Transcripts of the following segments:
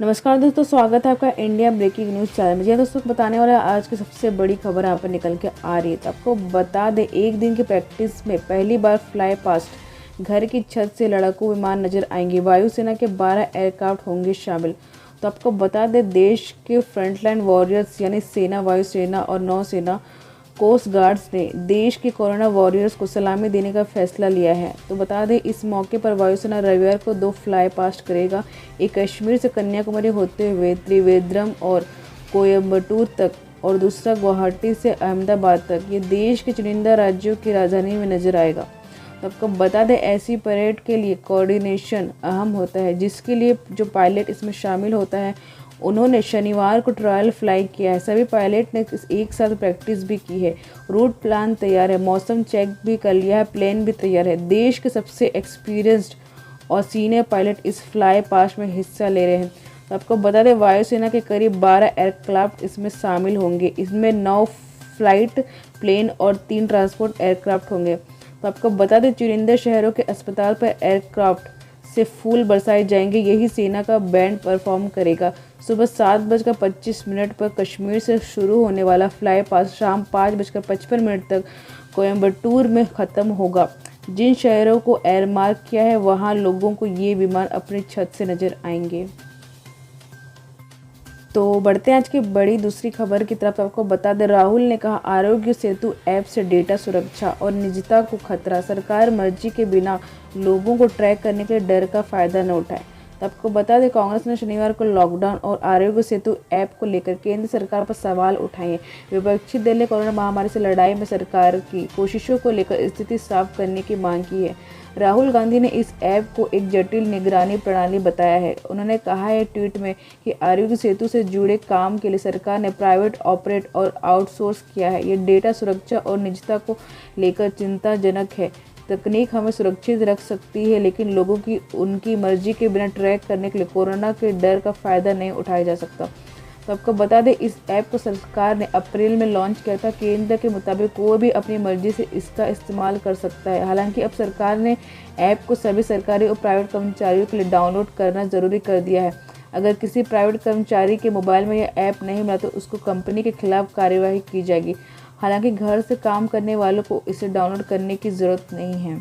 नमस्कार दोस्तों, स्वागत है आपका इंडिया ब्रेकिंग न्यूज़ चैनल में। जी दोस्तों, बताने वाला आज की सबसे बड़ी खबर यहाँ पर निकल के आ रही है। तो आपको बता दें, एक दिन की प्रैक्टिस में पहली बार फ्लाई पास्ट घर की छत से लड़ाकू विमान नजर आएंगे। वायुसेना के 12 एयरक्राफ्ट होंगे शामिल। तो आपको बता दें, देश के फ्रंटलाइन वॉरियर्स यानी सेना, वायुसेना और नौसेना कोस्ट गार्ड्स ने देश के कोरोना वॉरियर्स को सलामी देने का फैसला लिया है। तो बता दें, इस मौके पर वायुसेना रविवार को 2 फ्लाई पास्ट करेगा। एक कश्मीर से कन्याकुमारी होते हुए त्रिवेंद्रम और कोयम्बटूर तक और दूसरा गुवाहाटी से अहमदाबाद तक। ये देश के चुनिंदा राज्यों की राजधानी में नजर आएगा। तो आपको बता दें, ऐसी परेड के लिए कोऑर्डिनेशन अहम होता है, जिसके लिए जो पायलट इसमें शामिल होता है उन्होंने शनिवार को ट्रायल फ्लाई किया है। सभी पायलट ने एक साथ प्रैक्टिस भी की है। रूट प्लान तैयार है, मौसम चेक भी कर लिया है, प्लेन भी तैयार है। देश के सबसे एक्सपीरियंस्ड और सीनियर पायलट इस फ्लाई पास्ट में हिस्सा ले रहे हैं। तो आपको बता दें, वायुसेना के करीब 12 एयरक्राफ्ट इसमें शामिल होंगे। इसमें 9 फ्लाइट प्लेन और 3 ट्रांसपोर्ट एयरक्राफ्ट होंगे। तो आपको बता दें, चुनिंदा शहरों के अस्पताल पर एयरक्राफ्ट से फूल बरसाए जाएंगे। यही सेना का बैंड परफॉर्म करेगा। सुबह 7:25 पर कश्मीर से शुरू होने वाला फ्लाई पास शाम 5:55 तक कोयम्बटूर में ख़त्म होगा। जिन शहरों को एयरमार्क किया है वहां लोगों को ये विमान अपनी छत से नजर आएंगे। तो बढ़ते हैं आज की बड़ी दूसरी खबर की तरफ। आपको बता दें, राहुल ने कहा आरोग्य सेतु ऐप से डेटा सुरक्षा और निजता को खतरा। सरकार मर्जी के बिना लोगों को ट्रैक करने के लिए डर का फायदा न उठाए। तो आपको बता दें, कांग्रेस ने शनिवार को लॉकडाउन और आरोग्य सेतु ऐप को लेकर केंद्र सरकार पर सवाल उठाए हैं। विपक्षी दल ने कोरोना महामारी से लड़ाई में सरकार की कोशिशों को लेकर स्थिति साफ करने की मांग की है। राहुल गांधी ने इस ऐप को एक जटिल निगरानी प्रणाली बताया है। उन्होंने कहा है ट्वीट में कि आरोग्य सेतु से जुड़े काम के लिए सरकार ने प्राइवेट ऑपरेट और आउटसोर्स किया है। ये डेटा सुरक्षा और निजता को लेकर चिंताजनक है। तकनीक हमें सुरक्षित रख सकती है, लेकिन लोगों की उनकी मर्जी के बिना ट्रैक करने के लिए कोरोना के डर का फ़ायदा नहीं उठाया जा सकता। तो आपको बता दें, इस ऐप को सरकार ने अप्रैल में लॉन्च किया था। केंद्र के मुताबिक कोई भी अपनी मर्जी से इसका इस्तेमाल कर सकता है। हालांकि अब सरकार ने ऐप को सभी सरकारी और प्राइवेट कर्मचारियों के लिए डाउनलोड करना ज़रूरी कर दिया है। अगर किसी प्राइवेट कर्मचारी के मोबाइल में यह ऐप नहीं मिला तो उसको कंपनी के खिलाफ कार्यवाही की जाएगी। हालांकि घर से काम करने वालों को इसे डाउनलोड करने की ज़रूरत नहीं है।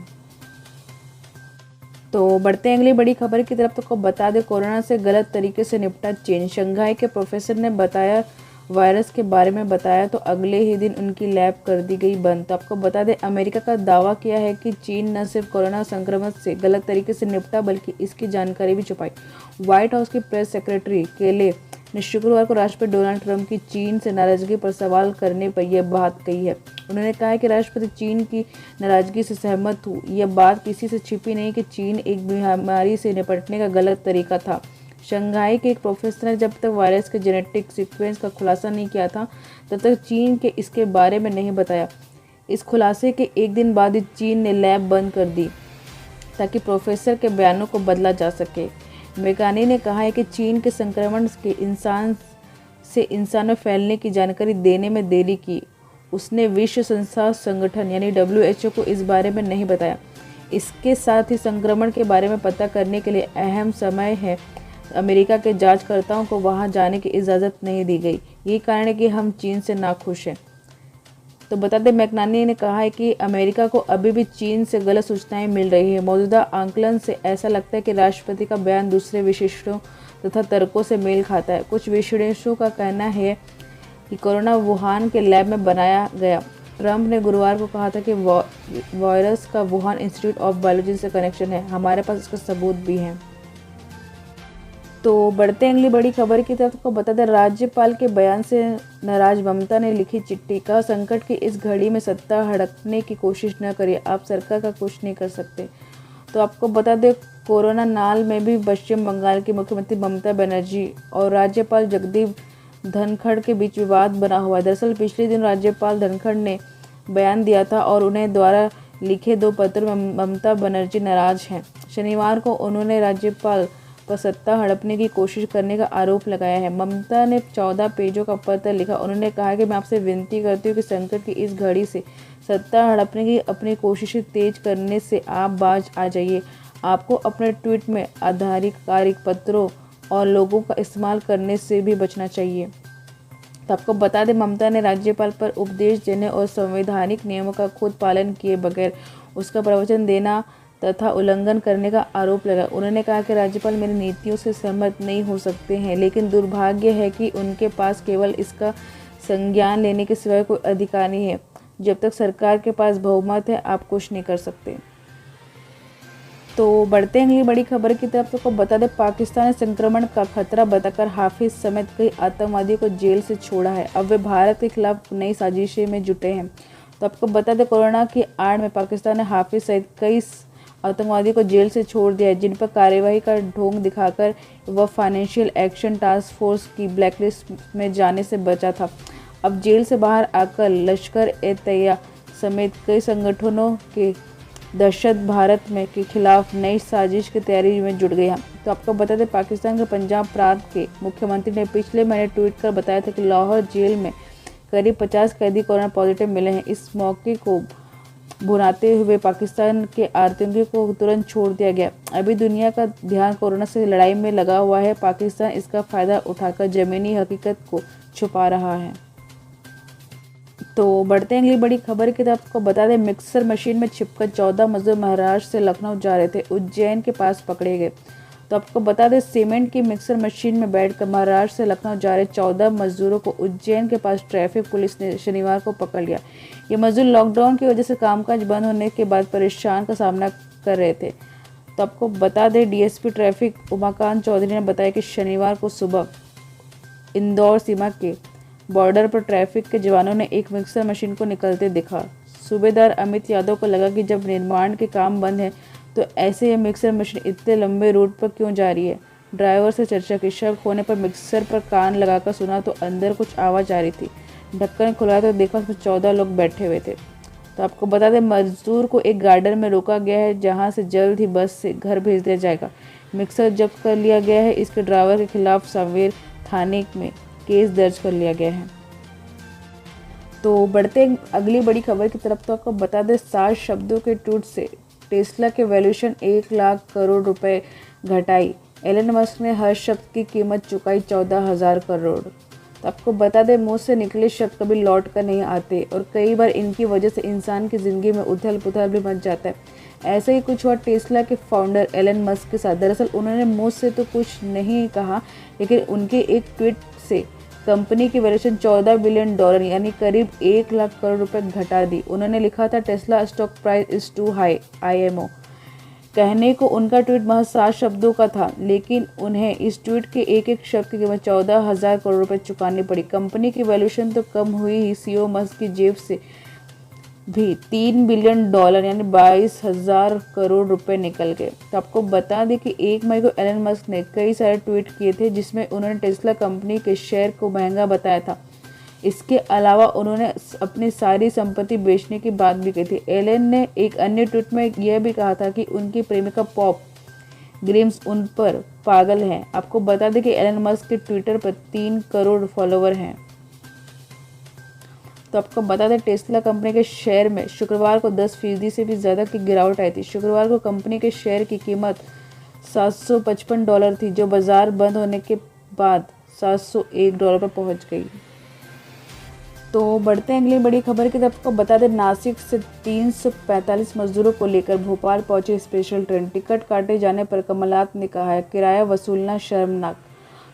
तो बढ़ते हैं अगली बड़ी खबर की तरफ। तो आपको बता दें, कोरोना से गलत तरीके से निपटा चीन। शंघाई के प्रोफेसर ने बताया वायरस के बारे में बताया तो अगले ही दिन उनकी लैब कर दी गई बंद। तो आपको बता दें, अमेरिका का दावा किया है कि चीन न सिर्फ कोरोना संक्रमण से गलत तरीके से निपटा बल्कि इसकी जानकारी भी छुपाई। व्हाइट हाउस की प्रेस सेक्रेटरी केले ने शुक्रवार को राष्ट्रपति डोनाल्ड ट्रंप की चीन से नाराजगी पर सवाल करने पर यह बात कही है। उन्होंने कहा है कि राष्ट्रपति चीन की नाराजगी से सहमत हूँ। यह बात किसी से छिपी नहीं कि चीन एक बीमारी से निपटने का गलत तरीका था। शंघाई के एक प्रोफेसर ने जब तक वायरस के जेनेटिक सीक्वेंस का खुलासा नहीं किया था तब तक चीन के इसके बारे में नहीं बताया। इस खुलासे के एक दिन बाद ही चीन ने लैब बंद कर दी ताकि प्रोफेसर के बयानों को बदला जा सके। मेकानी ने कहा है कि चीन के संक्रमण के इंसान से इंसान में फैलने की जानकारी देने में देरी की। उसने विश्व स्वास्थ्य संगठन यानी WHO को इस बारे में नहीं बताया। इसके साथ ही संक्रमण के बारे में पता करने के लिए अहम समय है। अमेरिका के जांचकर्ताओं को वहां जाने की इजाज़त नहीं दी गई। यही कारण है कि हम चीन से नाखुश हैं। तो बता दें, मैकनानी ने कहा है कि अमेरिका को अभी भी चीन से गलत सूचनाएं मिल रही है। मौजूदा आंकलन से ऐसा लगता है कि राष्ट्रपति का बयान दूसरे विशेषज्ञों तथा तर्कों से मेल खाता है। कुछ विशेषज्ञों का कहना है कि कोरोना वुहान के लैब में बनाया गया। ट्रंप ने गुरुवार को कहा था कि वायरस का वुहान इंस्टीट्यूट ऑफ बायोलॉजी से कनेक्शन है। हमारे पास इसका सबूत भी है। तो बढ़ते हैं अगली बड़ी खबर की तरफ। को बता दें, राज्यपाल के बयान से नाराज ममता ने लिखी चिट्ठी। कहा, संकट की इस घड़ी में सत्ता हड़पने की कोशिश न करिए, आप सरकार का कुछ नहीं कर सकते। तो आपको बता दें, कोरोना नाल में भी पश्चिम बंगाल की मुख्यमंत्री ममता बनर्जी और राज्यपाल जगदीप धनखड़ के बीच विवाद बना हुआ है। दरअसल पिछले दिन राज्यपाल धनखड़ ने बयान दिया था और उन्हें द्वारा लिखे 2 पत्र में ममता बनर्जी नाराज हैं। शनिवार को उन्होंने राज्यपाल पर सत्ता हड़पने की कोशिश करने का आरोप लगाया है। ममता ने 14 पेजों का पत्र लिखा। उन्होंने कहा कि मैं आपसे विनती करती हूँ कि संकट की इस घड़ी से सत्ता हड़पने की अपनी कोशिशें तेज करने से आप बाज आ जाइए। आपको अपने ट्वीट में आधिकारिक पत्रों और लोगों का इस्तेमाल करने से भी बचना चाहिए। तो आपको बता दें, ममता ने राज्यपाल पर उपदेश देने और संवैधानिक नियमों का खुद पालन किए बगैर उसका प्रवचन देना तथा उल्लंघन करने का आरोप लगाया। उन्होंने कहा कि राज्यपाल मेरी नीतियों से सहमत नहीं हो सकते हैं, लेकिन दुर्भाग्य है कि उनके पास केवल इसका संज्ञान लेने के सिवाय कोई अधिकार नहीं है। जब तक सरकार के पास बहुमत है, आप कुछ नहीं कर सकते। तो बढ़ते हैं अगली बड़ी खबर की तरफ। तो बता दें, पाकिस्तान ने संक्रमण का खतरा बताकर हाफिज समेत कई आतंकवादियों को जेल से छोड़ा है। अब वे भारत के खिलाफ नई साजिशें में जुटे हैं। तो आपको बता दें, कोरोना की आड़ में पाकिस्तान ने हाफिज सहित कई आतंकवादियों को जेल से छोड़ दिया है, जिन पर कार्यवाही का ढोंग दिखाकर वह फाइनेंशियल एक्शन टास्क फोर्स की ब्लैकलिस्ट में जाने से बचा था। अब जेल से बाहर आकर लश्कर ए तैयबा समेत कई संगठनों के दहशत भारत में के खिलाफ नई साजिश की तैयारी में जुट गया। तो आपको बता दें, पाकिस्तान के पंजाब प्रांत के मुख्यमंत्री ने पिछले महीने ट्वीट कर बताया था कि लाहौर जेल में करीब 50 कैदी कोरोना पॉजिटिव मिले हैं। इस मौके को भुनाते हुए पाकिस्तान के आतंकियों को तुरंत छोड़ दिया गया। अभी दुनिया का ध्यान कोरोना से लड़ाई में लगा हुआ है। पाकिस्तान इसका फायदा उठाकर जमीनी हकीकत को छुपा रहा है। तो बढ़ते हैं अगली बड़ी खबर की तरफ। आपको बता दें, मिक्सर मशीन में छिपकर 14 मजदूर महाराष्ट्र से लखनऊ जा रहे थे, उज्जैन के पास पकड़े गए। तो आपको बता दें, सीमेंट की मिक्सर मशीन में बैठकर महाराष्ट्र से लखनऊ जा रहे 14 मजदूरों को उज्जैन के पास ट्रैफिक पुलिस ने शनिवार को पकड़ लिया। ये मजदूर लॉकडाउन की वजह से कामकाज बंद होने के बाद परेशान का सामना कर रहे थे। तो आपको बता दें, डीएसपी ट्रैफिक उमाकांत चौधरी ने बताया कि शनिवार को सुबह इंदौर सीमा के बॉर्डर पर ट्रैफिक के जवानों ने एक मिक्सर मशीन को निकलते देखा। सूबेदार अमित यादव को लगा कि जब निर्माण के काम बंद है तो ऐसे ये मिक्सर मशीन इतने लंबे रूट पर क्यों जा रही है। ड्राइवर से चर्चा की। शक होने पर मिक्सर पर कान लगाकर सुना तो अंदर कुछ आवाज़ आ रही थी। ढक्कन खुला तो देखा उसमें 14 लोग बैठे हुए थे। तो आपको बता दें, मजदूर को एक गार्डन में रोका गया है, जहां से जल्द ही बस से घर भेज दिया जाएगा। मिक्सर जब्त कर लिया गया है। इसके ड्राइवर के खिलाफ सांवेर थाने में केस दर्ज कर लिया गया है। तो बढ़ते अगली बड़ी खबर की तरफ। तो आपको बता दें, 7 शब्दों के ट्वीट से टेस्ला के वैल्यूएशन 1 लाख करोड़ रुपए घटाई। एलन मस्क ने हर शब्द की कीमत चुकाई 14,000 करोड़। तो आपको बता दें, मुंह से निकले शब्द कभी लौट कर नहीं आते और कई बार इनकी वजह से इंसान की ज़िंदगी में उथल पुथल भी मच जाता है। ऐसे ही कुछ हुआ टेस्ला के फाउंडर एलन मस्क के साथ। दरअसल उन्होंने मुंह से तो कुछ नहीं कहा, लेकिन उनके एक ट्वीट से कंपनी की वैल्यूएशन $14 बिलियन यानी करीब 1 लाख करोड़ रुपए घटा दी। उन्होंने लिखा था, Tesla stock price is too high IMO। कहने को उनका ट्वीट महज 7 शब्दों का था, लेकिन उन्हें इस ट्वीट के एक एक शब्द की कीमत 14,000 करोड़ रुपए चुकानी पड़ी। कंपनी की वैल्यूएशन तो कम हुई ही, CEO मस्क की जेब से भी $3 बिलियन यानी 22,000 करोड़ रुपए निकल गए। तो आपको बता दें कि 1 मई को एलन मस्क ने कई सारे ट्वीट किए थे, जिसमें उन्होंने टेस्ला कंपनी के शेयर को महंगा बताया था। इसके अलावा उन्होंने अपनी सारी संपत्ति बेचने की बात भी कही थी। एलन ने एक अन्य ट्वीट में यह भी कहा था कि उनकी प्रेमिका पॉप ग्रिम्स उन पर पागल हैं। आपको बता दें कि एलन मस्क के ट्विटर पर 3 करोड़ फॉलोवर हैं। तो आपको बता दें, टेस्ला कंपनी के शेयर में शुक्रवार को 10% से भी ज़्यादा की गिरावट आई थी। शुक्रवार को कंपनी के शेयर की कीमत $755 थी, जो बाजार बंद होने के बाद $701 पर पहुंच गई। तो बढ़ते हैं अगली बड़ी खबर की तरफ। आपको बता दें, नासिक से 345 मजदूरों को लेकर भोपाल पहुंची स्पेशल ट्रेन। टिकट काटे जाने पर कमलनाथ ने कहा है, किराया वसूलना शर्मनाक।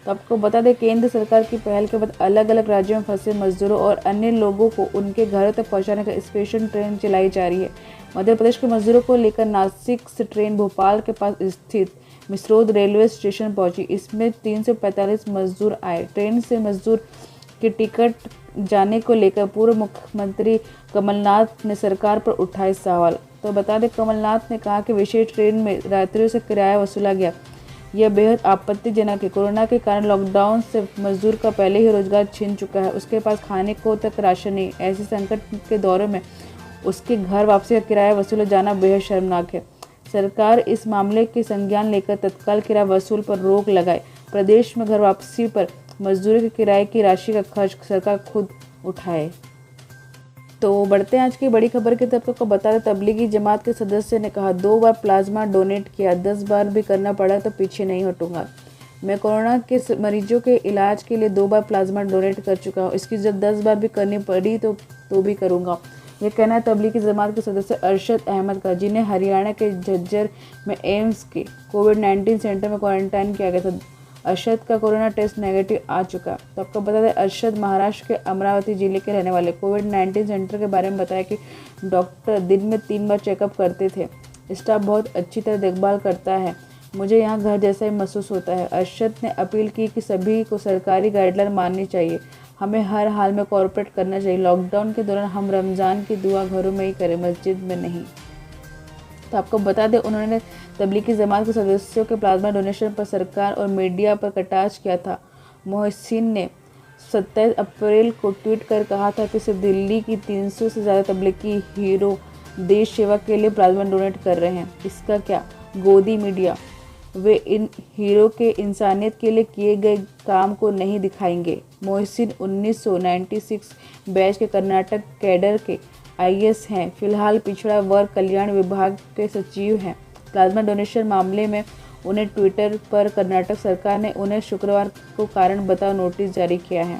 तो आपको बता दें, केंद्र सरकार की पहल के बाद अलग अलग राज्यों में फंसे मजदूरों और अन्य लोगों को उनके घरों तक पहुंचाने का स्पेशल ट्रेन चलाई जा रही है। मध्य प्रदेश के मजदूरों को लेकर नासिक से ट्रेन भोपाल के पास स्थित मिसरोद रेलवे स्टेशन पहुंची। इसमें 345 मजदूर आए। ट्रेन से मजदूर के टिकट जाने को लेकर पूर्व मुख्यमंत्री कमलनाथ ने सरकार पर उठाए सवाल। तो बता दें, कमलनाथ ने कहा कि विशेष ट्रेन में यात्रियों से किराया वसूला गया, यह बेहद आपत्तिजनक है। कोरोना के कारण लॉकडाउन से मजदूर का पहले ही रोजगार छिन चुका है, उसके पास खाने को तक राशन नहीं। ऐसे संकट के दौर में उसके घर वापसी का किराया वसूला जाना बेहद शर्मनाक है। सरकार इस मामले के संज्ञान लेकर तत्काल किराया वसूल पर रोक लगाए। प्रदेश में घर वापसी पर मजदूरी के किराए की राशि का खर्च सरकार खुद उठाए। तो बढ़ते हैं आज की बड़ी खबर की तरफ। को बता दें, तबलीगी जमात के सदस्य ने कहा, 2 बार प्लाज्मा डोनेट किया, 10 बार भी करना पड़ा तो पीछे नहीं हटूंगा। मैं कोरोना के मरीजों के इलाज के लिए 2 बार प्लाज्मा डोनेट कर चुका हूँ। इसकी जब 10 बार भी करनी पड़ी तो भी करूँगा। ये कहना है तबलीगी जमात के सदस्य अरशद अहमद का, जिन्हें हरियाणा के झज्जर में एम्स के कोविड-19 सेंटर में क्वारंटाइन किया गया था। अरशद का कोरोना टेस्ट नेगेटिव आ चुका। तो आपको बता दें, अरशद महाराष्ट्र के अमरावती जिले के रहने वाले। कोविड-19 सेंटर के बारे में बताया कि डॉक्टर दिन में 3 बार चेकअप करते थे। स्टाफ बहुत अच्छी तरह देखभाल करता है। मुझे यहाँ घर जैसा ही महसूस होता है। अरशद ने अपील की कि सभी को सरकारी गाइडलाइन माननी चाहिए। हमें हर हाल में कोऑपरेट करना चाहिए। लॉकडाउन के दौरान हम रमज़ान की दुआ घरों में ही करें, मस्जिद में नहीं। तो आपको बता दें, उन्होंने तबलीगी जमात के सदस्यों के प्लाज्मा डोनेशन पर सरकार और मीडिया पर कटाक्ष किया था। मोहसिन ने 27 अप्रैल को ट्वीट कर कहा था कि सिर्फ दिल्ली की 300 से ज़्यादा तबलीगी हीरो देश सेवा के लिए प्लाज्मा डोनेट कर रहे हैं। इसका क्या गोदी मीडिया, वे इन हीरो के इंसानियत के लिए किए गए काम को नहीं दिखाएंगे। मोहसिन 1996 बैच के कर्नाटक कैडर के आईएएस हैं। फिलहाल पिछड़ा वर्ग कल्याण विभाग के सचिव हैं। प्लाज्मा डोनेशन मामले में उन्हें ट्विटर पर कर्नाटक सरकार ने उन्हें शुक्रवार को कारण बताओ नोटिस जारी किया है।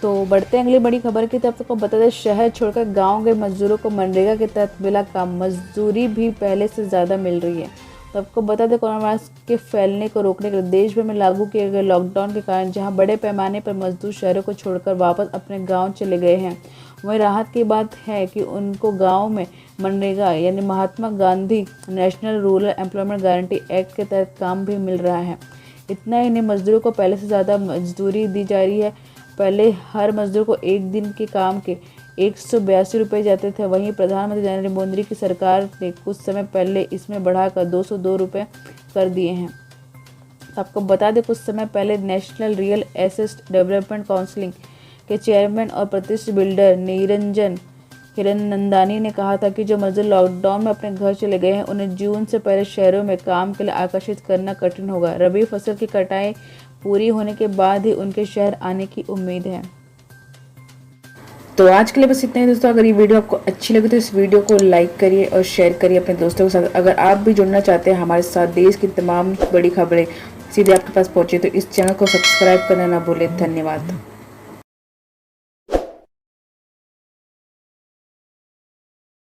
तो बढ़ते हैं अगली बड़ी खबर की तरफ। आपको बता दें, शहर छोड़कर गांव गए मजदूरों को मनरेगा के तहत मिला काम। मजदूरी भी पहले से ज़्यादा मिल रही है। तो आपको बता दें, कोरोना वायरस के फैलने को रोकने के लिए देश भर में लागू किए गए लॉकडाउन के कारण जहां बड़े पैमाने पर मजदूर शहरों को छोड़कर वापस अपने गांव चले गए हैं, वहीं राहत की बात है कि उनको गांव में मनरेगा यानी Mahatma Gandhi national rural employment guarantee act के तहत काम भी मिल रहा है। इतना ही नहीं, मजदूरों को पहले से ज़्यादा मजदूरी दी जा रही है। पहले हर मजदूर को एक दिन के काम के 182 रुपये जाते थे। वहीं प्रधानमंत्री नरेंद्र मोदी की सरकार ने कुछ समय पहले इसमें बढ़ाकर 202 रुपये कर दिए हैं। आपको बता दें, कुछ समय पहले national real estate development council के चेयरमैन और प्रतिष्ठित बिल्डर निरंजन हिरनंदानी ने कहा था कि जो मजदूर लॉकडाउन में अपने घर चले गए हैं, उन्हें जून से पहले शहरों में काम के लिए आकर्षित करना कठिन होगा। रबी फसल की कटाई पूरी होने के बाद ही उनके शहर आने की उम्मीद है। तो आज के लिए बस इतना ही दोस्तों। अगर ये वीडियो आपको अच्छी लगी तो इस वीडियो को लाइक करिए और शेयर करिए अपने दोस्तों के साथ। अगर आप भी जुड़ना चाहते हैं हमारे साथ, देश की तमाम बड़ी खबरें सीधे आपके पास पहुंचे, तो इस चैनल को सब्सक्राइब करना ना भूलें। धन्यवाद।